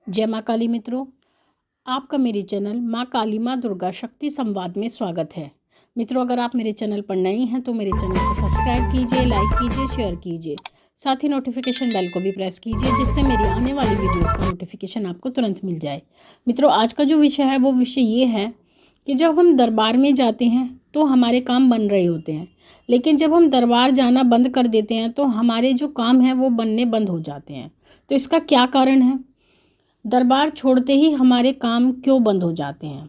जय माँ काली मित्रों, आपका मेरे चैनल माँ काली माँ दुर्गा शक्ति संवाद में स्वागत है। मित्रों, अगर आप मेरे चैनल पर नए हैं तो मेरे चैनल को सब्सक्राइब कीजिए, लाइक कीजिए, शेयर कीजिए। साथ ही नोटिफिकेशन बेल को भी प्रेस कीजिए जिससे मेरी आने वाली वीडियोस का नोटिफिकेशन आपको तुरंत मिल जाए। मित्रों, आज का जो विषय है वो विषय ये है कि जब हम दरबार में जाते हैं तो हमारे काम बन रहे होते हैं, लेकिन जब हम दरबार जाना बंद कर देते हैं तो हमारे जो काम हैं वो बनने बंद हो जाते हैं। तो इसका क्या कारण है? दरबार छोड़ते ही हमारे काम क्यों बंद हो जाते हैं?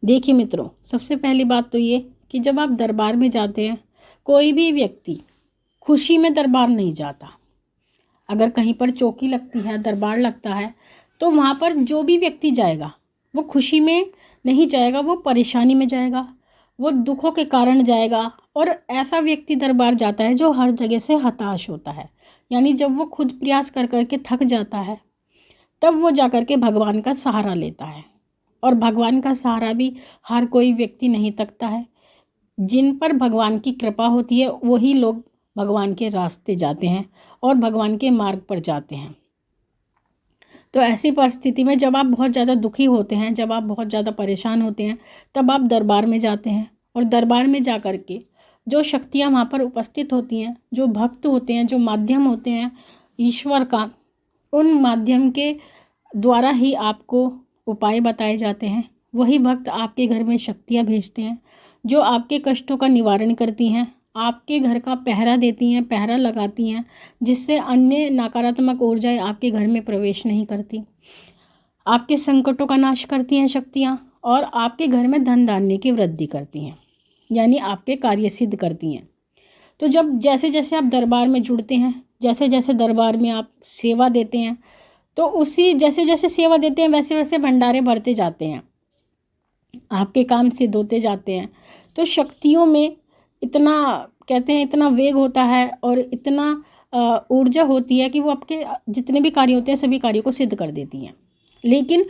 देखिए मित्रों, सबसे पहली बात तो ये कि जब आप दरबार में जाते हैं, कोई भी व्यक्ति खुशी में दरबार नहीं जाता। अगर कहीं पर चौकी लगती है, दरबार लगता है, तो वहाँ पर जो भी व्यक्ति जाएगा वो खुशी में नहीं जाएगा, वो परेशानी में जाएगा, वो दुखों के कारण जाएगा। और ऐसा व्यक्ति दरबार जाता है जो हर जगह से हताश होता है, यानी जब वो खुद प्रयास कर कर के थक जाता है तब वो जा कर के भगवान का सहारा लेता है। और भगवान का सहारा भी हर कोई व्यक्ति नहीं तकता है। जिन पर भगवान की कृपा होती है वही लोग भगवान के रास्ते जाते हैं और भगवान के मार्ग पर जाते हैं। तो ऐसी परिस्थिति में जब आप बहुत ज़्यादा दुखी होते हैं, जब आप बहुत ज़्यादा परेशान होते हैं, तब आप दरबार में जाते हैं। और दरबार में जा कर के जो शक्तियाँ वहाँ पर उपस्थित होती हैं, जो भक्त होते हैं, जो माध्यम होते हैं ईश्वर का, उन माध्यम के द्वारा ही आपको उपाय बताए जाते हैं। वही भक्त आपके घर में शक्तियाँ भेजते हैं जो आपके कष्टों का निवारण करती हैं, आपके घर का पहरा देती हैं, पहरा लगाती हैं, जिससे अन्य नकारात्मक ऊर्जाएं आपके घर में प्रवेश नहीं करती। आपके संकटों का नाश करती हैं शक्तियाँ और आपके घर में धन धान्य की वृद्धि करती हैं, यानी आपके कार्य सिद्ध करती हैं। तो जब जैसे जैसे आप दरबार में जुड़ते हैं, जैसे जैसे दरबार में आप सेवा देते हैं, तो उसी जैसे जैसे सेवा देते हैं वैसे वैसे भंडारे भरते जाते हैं, आपके काम सिद्ध होते जाते हैं। तो शक्तियों में इतना, कहते हैं, इतना वेग होता है और इतना ऊर्जा होती है कि वो आपके जितने भी कार्य होते हैं सभी कार्यों को सिद्ध कर देती हैं। लेकिन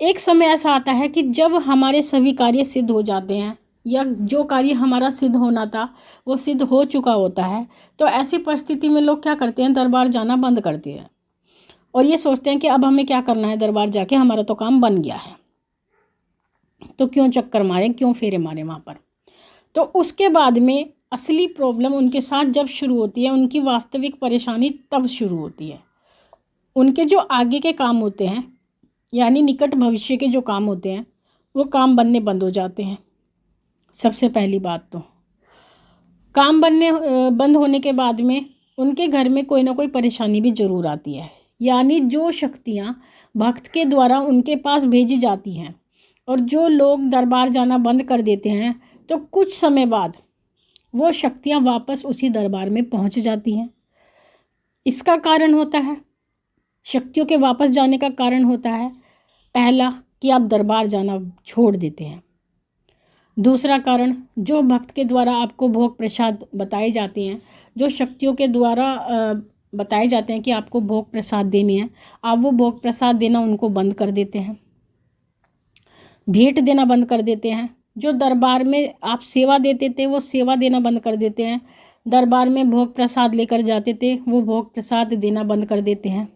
एक समय ऐसा आता है कि जब हमारे सभी कार्य सिद्ध हो जाते हैं या जो कार्य हमारा सिद्ध होना था वो सिद्ध हो चुका होता है, तो ऐसी परिस्थिति में लोग क्या करते हैं, दरबार जाना बंद करते हैं और ये सोचते हैं कि अब हमें क्या करना है, दरबार जाके हमारा तो काम बन गया है, तो क्यों चक्कर मारें, क्यों फेरे मारें वहाँ पर। तो उसके बाद में असली प्रॉब्लम उनके साथ जब शुरू होती है, उनकी वास्तविक परेशानी तब शुरू होती है। उनके जो आगे के काम होते हैं, यानी निकट भविष्य के जो काम होते हैं, वो काम बनने बंद हो जाते हैं। सबसे पहली बात तो काम बनने बंद होने के बाद में उनके घर में कोई ना कोई परेशानी भी ज़रूर आती है, यानी जो शक्तियाँ भक्त के द्वारा उनके पास भेजी जाती हैं और जो लोग दरबार जाना बंद कर देते हैं, तो कुछ समय बाद वो शक्तियाँ वापस उसी दरबार में पहुंच जाती हैं। इसका कारण होता है, शक्तियों के वापस जाने का कारण होता है, पहला कि आप दरबार जाना छोड़ देते हैं। दूसरा कारण, जो भक्त के द्वारा आपको भोग प्रसाद बताए जाते हैं, जो शक्तियों के द्वारा बताए जाते हैं कि आपको भोग प्रसाद देने हैं, आप वो भोग प्रसाद देना उनको बंद कर देते हैं, भेंट देना बंद कर देते हैं। जो दरबार में आप सेवा देते थे वो सेवा देना बंद कर देते हैं, दरबार में भोग प्रसाद लेकर जाते थे वो भोग प्रसाद देना बंद कर देते हैं।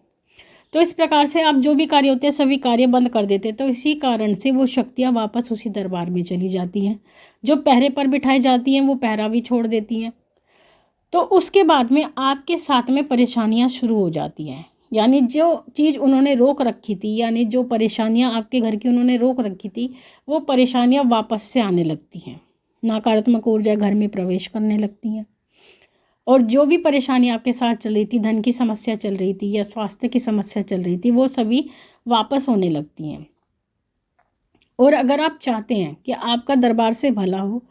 तो इस प्रकार से आप जो भी कार्य होते हैं सभी कार्य बंद कर देते हैं। तो इसी कारण से वो शक्तियाँ वापस उसी दरबार में चली जाती हैं। जो पहरे पर बिठाई जाती हैं वो पहरा भी छोड़ देती हैं। तो उसके बाद में आपके साथ में परेशानियाँ शुरू हो जाती हैं, यानी जो चीज़ उन्होंने रोक रखी थी, यानी जो परेशानियाँ आपके घर की उन्होंने रोक रखी थी, वो परेशानियाँ वापस से आने लगती हैं, नकारात्मक ऊर्जा घर में प्रवेश करने लगती हैं। और जो भी परेशानी आपके साथ चल रही थी, धन की समस्या चल रही थी या स्वास्थ्य की समस्या चल रही थी, वो सभी वापस होने लगती हैं। और अगर आप चाहते हैं कि आपका दरबार से भला हो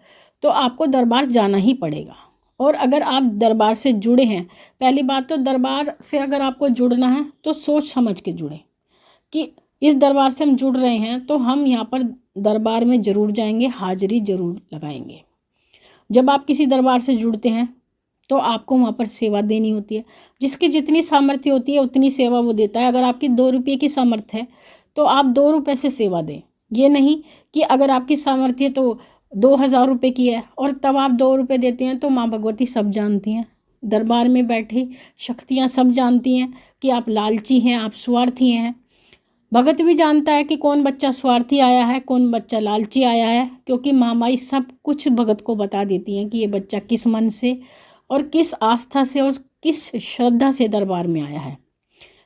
तो आपको दरबार जाना ही पड़ेगा। और अगर आप दरबार से जुड़े हैं, पहली बात तो दरबार से अगर आपको जुड़ना है तो सोच समझ के जुड़ें कि इस दरबार से हम जुड़ रहे हैं तो हम यहाँ पर दरबार में ज़रूर जाएंगे, हाजिरी ज़रूर लगाएंगे। जब आप किसी दरबार से जुड़ते हैं तो आपको वहाँ पर सेवा देनी होती है, जिसकी जितनी सामर्थ्य होती है उतनी सेवा वो देता है। अगर आपकी 2 रुपये की सामर्थ्य है तो आप 2 रुपये से सेवा दें। ये नहीं कि अगर आपकी सामर्थ्य तो 2000 रुपये की है और तब आप 2 रुपये देते हैं। तो माँ भगवती सब जानती हैं, दरबार में बैठी शक्तियाँ सब जानती हैं कि आप लालची हैं, आप स्वार्थी हैं। भगत भी जानता है कि कौन बच्चा स्वार्थी आया है, कौन बच्चा लालची आया है, क्योंकि महामाई सब कुछ भगत को बता देती हैं कि ये बच्चा किस मन से और किस आस्था से और किस श्रद्धा से दरबार में आया है।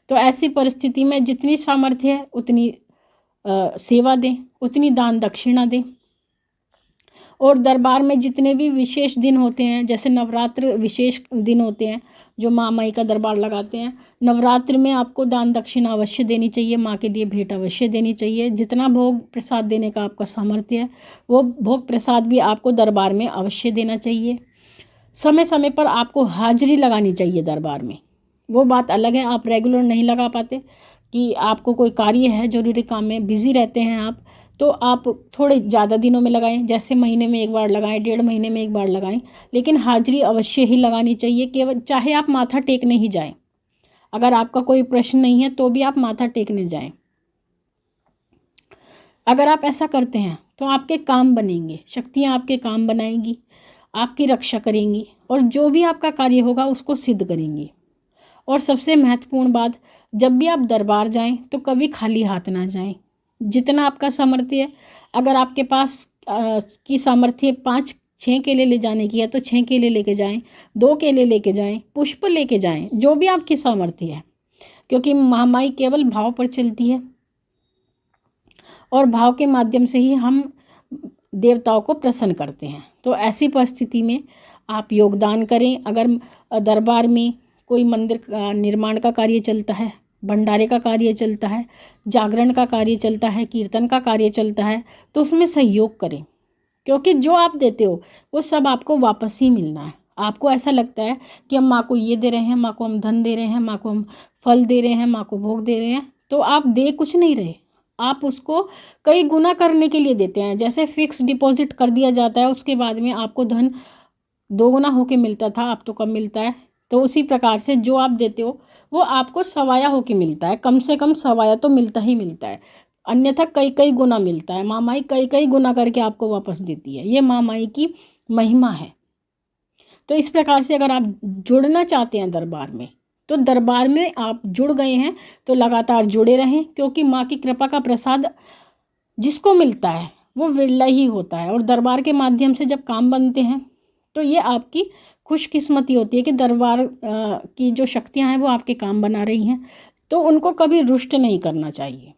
तो ऐसी परिस्थिति में जितनी सामर्थ्य है उतनी सेवा दें, उतनी दान दक्षिणा दें। और दरबार में जितने भी विशेष दिन होते हैं, जैसे नवरात्र विशेष दिन होते हैं जो माँ माई का दरबार लगाते हैं, नवरात्र में आपको दान दक्षिणा अवश्य देनी चाहिए, माँ के लिए भेंट अवश्य देनी चाहिए। जितना भोग प्रसाद देने का आपका सामर्थ्य है वो भोग प्रसाद भी आपको दरबार में अवश्य देना चाहिए। समय समय पर आपको हाजिरी लगानी चाहिए दरबार में। वो बात अलग है आप रेगुलर नहीं लगा पाते कि आपको कोई कार्य है, ज़रूरी काम में बिज़ी रहते हैं आप, तो आप थोड़े ज़्यादा दिनों में लगाएं, जैसे महीने में एक बार लगाएं, 1.5 महीने में एक बार लगाएं, लेकिन हाजिरी अवश्य ही लगानी चाहिए। केवल चाहे आप माथा टेकने ही जाएं, अगर आपका कोई प्रश्न नहीं है तो भी आप माथा टेकने जाएं। अगर आप ऐसा करते हैं तो आपके काम बनेंगे, शक्तियाँ आपके काम बनाएंगी, आपकी रक्षा करेंगी और जो भी आपका कार्य होगा उसको सिद्ध करेंगी। और सबसे महत्वपूर्ण बात, जब भी आप दरबार जाएं तो कभी खाली हाथ ना जाएं। जितना आपका सामर्थ्य है, अगर आपके पास की सामर्थ्य 5-6 केले ले जाने की है तो 6 केले लेके जाएं, 2 केले लेके जाएं, पुष्प लेके जाएं, जो भी आपकी सामर्थ्य है, क्योंकि महामाई केवल भाव पर चलती है और भाव के माध्यम से ही हम देवताओं को प्रसन्न करते हैं। तो ऐसी परिस्थिति में आप योगदान करें। अगर दरबार में कोई मंदिर का निर्माण का कार्य चलता है, भंडारे का कार्य चलता है, जागरण का कार्य चलता है, कीर्तन का कार्य चलता है, तो उसमें सहयोग करें, क्योंकि जो आप देते हो वो सब आपको वापस ही मिलना है। आपको ऐसा लगता है कि हम माँ को ये दे रहे हैं, माँ को हम धन दे रहे हैं, माँ को हम फल दे रहे हैं, माँ को भोग दे रहे हैं, तो आप दे कुछ नहीं रहे, आप उसको कई गुना करने के लिए देते हैं। जैसे फिक्स डिपॉजिट कर दिया जाता है, उसके बाद में आपको धन 2 गुना होके मिलता था, अब तो कम मिलता है। तो उसी प्रकार से जो आप देते हो वो आपको सवाया होके मिलता है, कम से कम सवाया तो मिलता ही मिलता है, अन्यथा कई कई गुना मिलता है। माँ माई कई कई गुना करके आपको वापस देती है, ये माँ माई की महिमा है। तो इस प्रकार से अगर आप जुड़ना चाहते हैं दरबार में, तो दरबार में आप जुड़ गए हैं तो लगातार जुड़े रहें, क्योंकि माँ की कृपा का प्रसाद जिसको मिलता है वो विरला ही होता है। और दरबार के माध्यम से जब काम बनते हैं तो ये आपकी खुशकिस्मती होती है कि दरबार की जो शक्तियाँ हैं वो आपके काम बना रही हैं, तो उनको कभी रुष्ट नहीं करना चाहिए।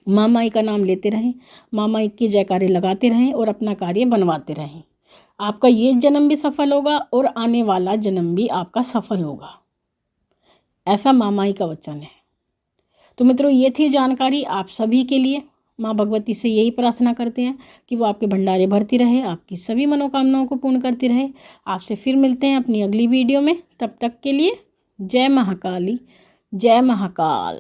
माँ माई का नाम लेते रहें, माँ माई की जयकारे लगाते रहें और अपना कार्य बनवाते रहें। आपका ये जन्म भी सफल होगा और आने वाला जन्म भी आपका सफल होगा, ऐसा माँ माई का वचन है। तो मित्रों, ये थी जानकारी आप सभी के लिए। माँ भगवती से यही प्रार्थना करते हैं कि वो आपके भंडारे भरती रहे, आपकी सभी मनोकामनाओं को पूर्ण करती रहे। आपसे फिर मिलते हैं अपनी अगली वीडियो में, तब तक के लिए जय महाकाली, जय महाकाल।